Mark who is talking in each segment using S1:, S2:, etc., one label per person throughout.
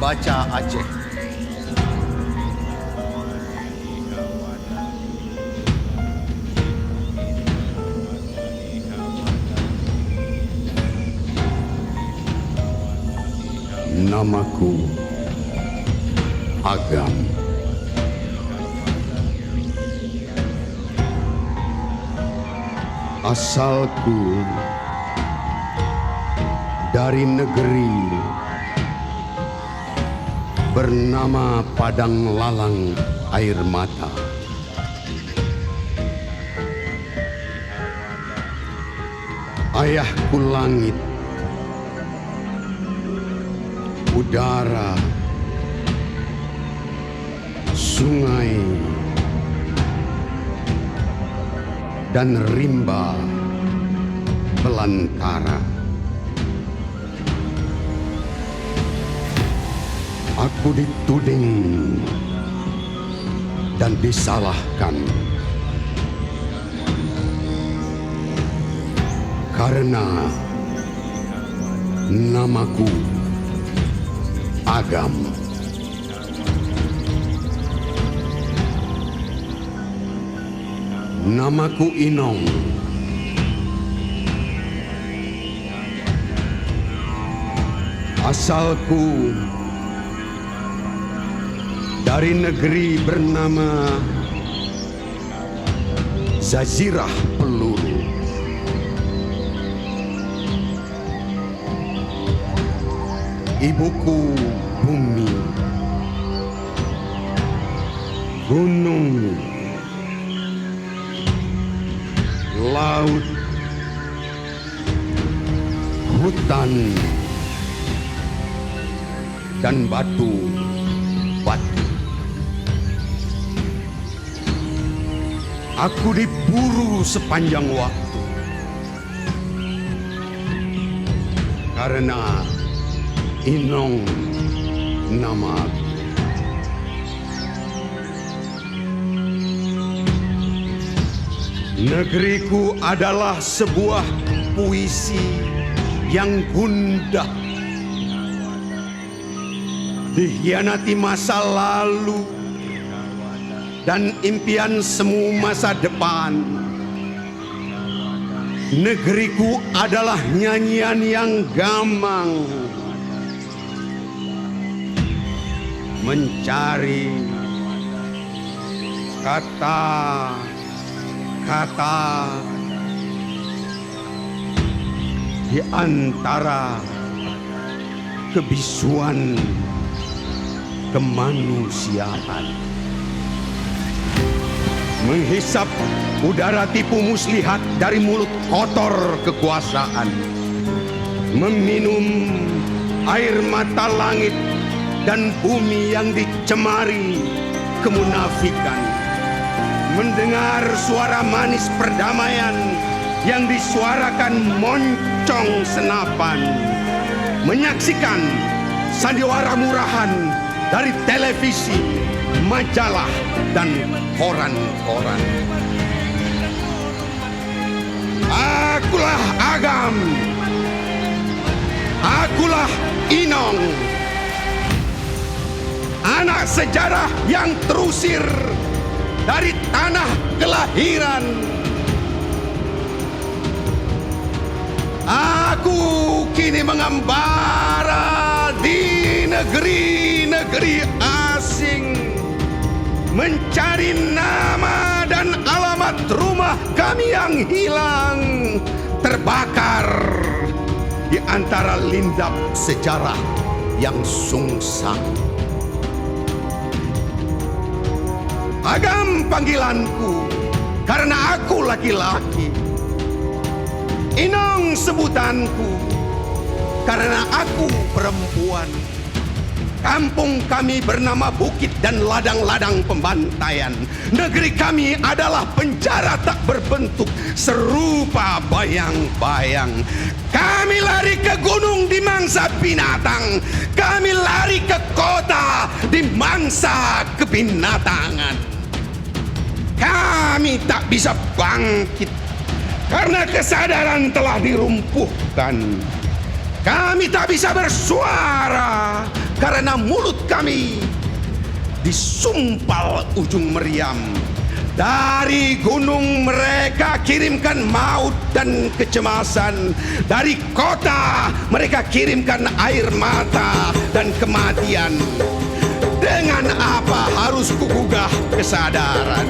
S1: Pembaca Aceh.
S2: Namaku Agam. Asalku dari negeri bernama Padang Lalang Air Mata. Ayahku langit, udara, sungai, dan rimba belantara. Aku dituding dan disalahkan karena namaku Agam. Namaku Inong. Asalku dari negeri bernama Zazirah Peluru. Ibuku bumi, gunung, laut, hutan, dan batu-batu. Aku diburu sepanjang waktu karena Inong nama aku. Negeriku adalah sebuah puisi yang gundah, dikhianati masa lalu dan impian semu masa depan. Negeriku adalah nyanyian yang gamang, mencari kata-kata di antara kebisuan kemanusiaan. Menghisap udara tipu muslihat dari mulut kotor kekuasaan. Meminum air mata langit dan bumi yang dicemari kemunafikan. Mendengar suara manis perdamaian yang disuarakan moncong senapan. Menyaksikan sandiwara murahan dari televisi, majalah, dan koran-koran. Akulah Agam. Akulah Inong. Anak sejarah yang terusir dari tanah kelahiran. Aku kini mengembara di negeri-negeri asing, mencari nama dan alamat rumah kami yang hilang, terbakar di antara lindap sejarah yang sungsang. Agam panggilanku karena aku laki-laki. Inong sebutanku karena aku perempuan. Kampung kami bernama Bukit dan ladang-ladang pembantaian. Negeri kami adalah penjara tak berbentuk serupa bayang-bayang. Kami lari ke gunung di mangsa binatang. Kami lari ke kota di mangsa kebinatangan. Kami tak bisa bangkit karena kesadaran telah dirumpuhkan. Kami tak bisa bersuara karena mulut kami disumpal ujung meriam. Dari gunung mereka kirimkan maut dan kecemasan. Dari kota mereka kirimkan air mata dan kematian. Dengan apa harus kugugah kesadaran?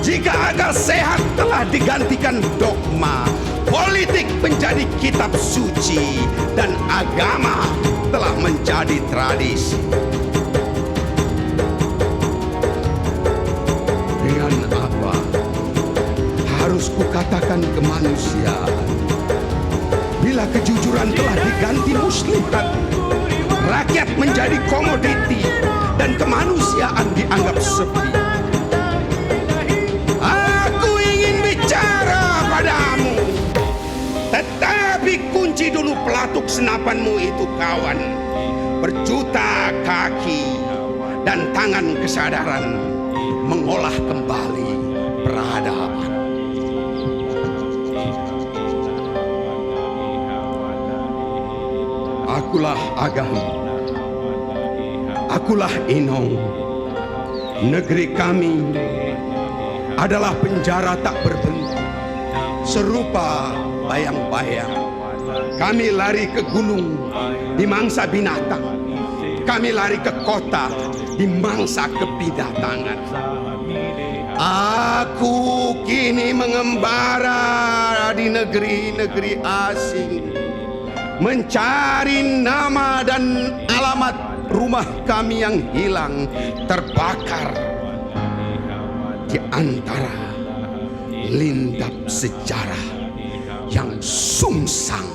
S2: Jika akal sehat telah digantikan dogma, politik menjadi kitab suci, dan agama telah menjadi tradisi. Dengan apa harus kukatakan kemanusiaan? Bila kejujuran telah diganti muslihat, rakyat menjadi komoditi, dan kemanusiaan dianggap sepi. Aku ingin bicara padamu, tetapi kunci dulu pelatuk senapanmu itu, kawan. Berjuta kaki dan tangan kesadaran mengolah kembali peradaban. Akulah agama, akulah Inong. Negeri kami adalah penjara tak berbentuk, serupa bayang-bayang. Kami lari ke gunung dimangsa binatang, kami lari ke kota dimangsa kebidatangan. Aku kini mengembara di negeri-negeri asing, mencari nama dan alamat rumah kami yang hilang, terbakar di antara lindap sejarah yang sungsang.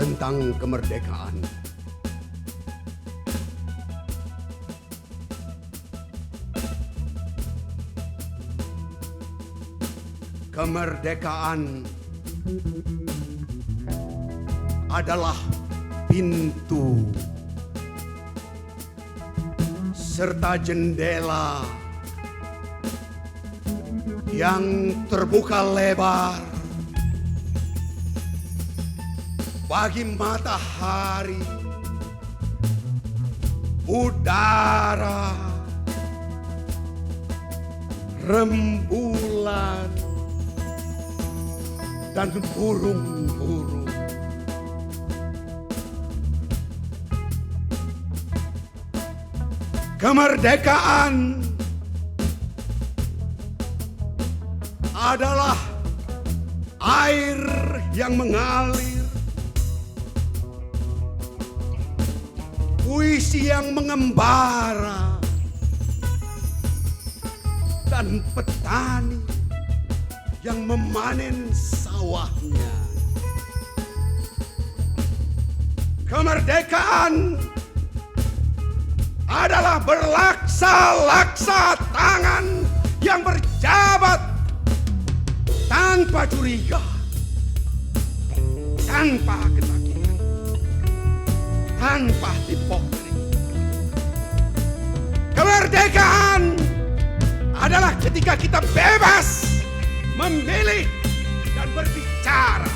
S2: Tentang kemerdekaan. Kemerdekaan adalah pintu serta jendela yang terbuka lebar bagi matahari, udara, rembulan, dan burung-burung. Kemerdekaan adalah air yang mengalir, puisi yang mengembara, dan petani yang memanen sawahnya. Kemerdekaan adalah berlaksa-laksa tangan yang berjabat tanpa curiga, tanpa ketakutan, tanpa hipokrit. Kemerdekaan adalah ketika kita bebas memilih dan berbicara.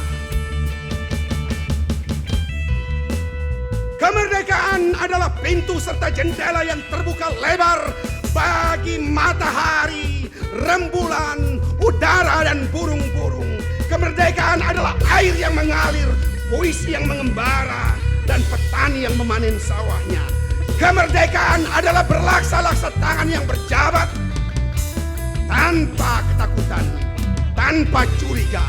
S2: Kemerdekaan adalah pintu serta jendela yang terbuka lebar bagi matahari, rembulan, udara, dan burung-burung. Kemerdekaan adalah air yang mengalir, puisi yang mengembara, dan petani yang memanen sawahnya. Kemerdekaan adalah berlaksa-laksa tangan yang berjabat tanpa ketakutan, tanpa curiga,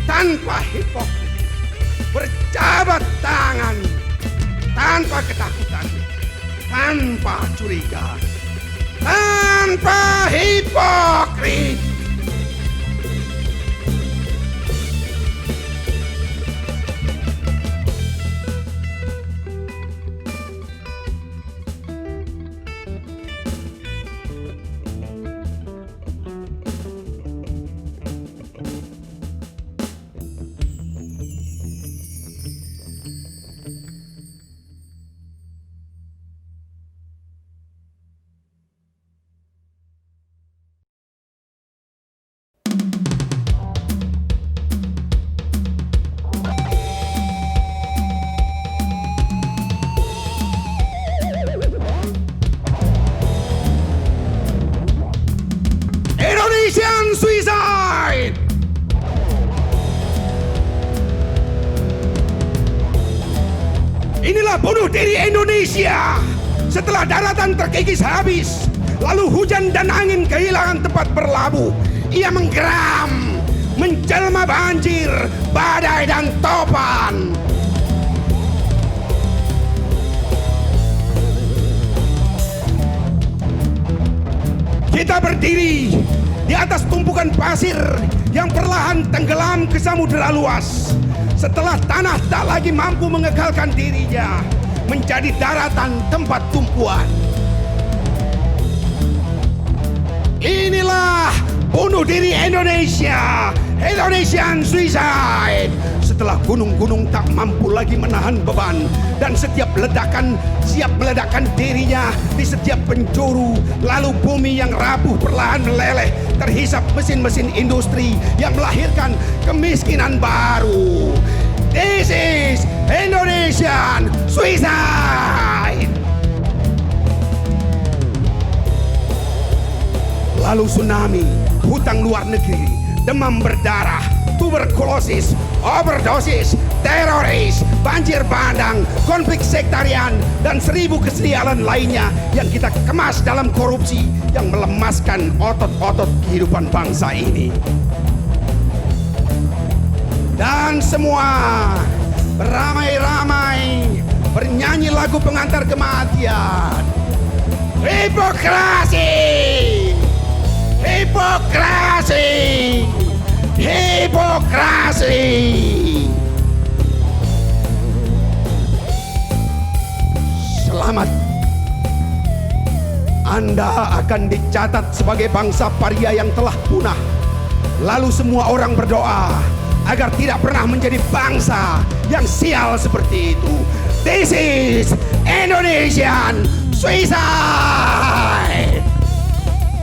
S2: tanpa hipokrit. berjabat tangan tanpa ketakutan, tanpa curiga, tanpa hipokrit. Indonesian Suicide! Inilah bunuh diri Indonesia setelah daratan terkikis habis, lalu hujan dan angin kehilangan tempat berlabuh. Ia menggeram, menjelma banjir, badai dan topan. Kita berdiri di atas tumpukan pasir yang perlahan tenggelam ke samudera luas. Setelah tanah tak lagi mampu mengekalkan dirinya, menjadi daratan tempat tumpuan. Inilah bunuh diri Indonesia, Indonesian Suicide. Setelah gunung-gunung tak mampu lagi menahan beban, dan setiap ledakan siap meledakkan dirinya di setiap penjuru, lalu bumi yang rapuh perlahan meleleh, terhisap mesin-mesin industri yang melahirkan kemiskinan baru. This is Indonesian Suicide. Lalu tsunami, hutang luar negeri, demam berdarah, tuberkulosis, overdosis, teroris, banjir bandang, konflik sektarian, dan 1000 kesialan lainnya yang kita kemas dalam korupsi yang melemaskan otot-otot kehidupan bangsa ini. Dan semua beramai-ramai bernyanyi lagu pengantar kematian. Hipokrasi! Hipokrasi! Hipokrasi! Selamat. Anda akan dicatat sebagai bangsa paria yang telah punah. Lalu semua orang berdoa agar tidak pernah menjadi bangsa yang sial seperti itu. This is Indonesian Suicide.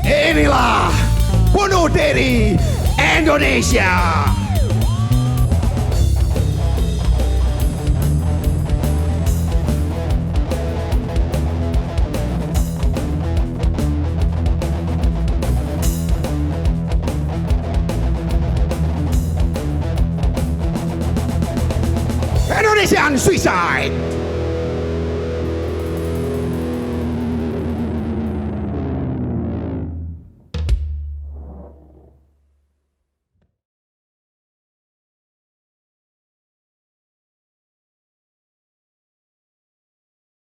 S2: Inilah bunuh diri Indonesia. Indonesian Suicide.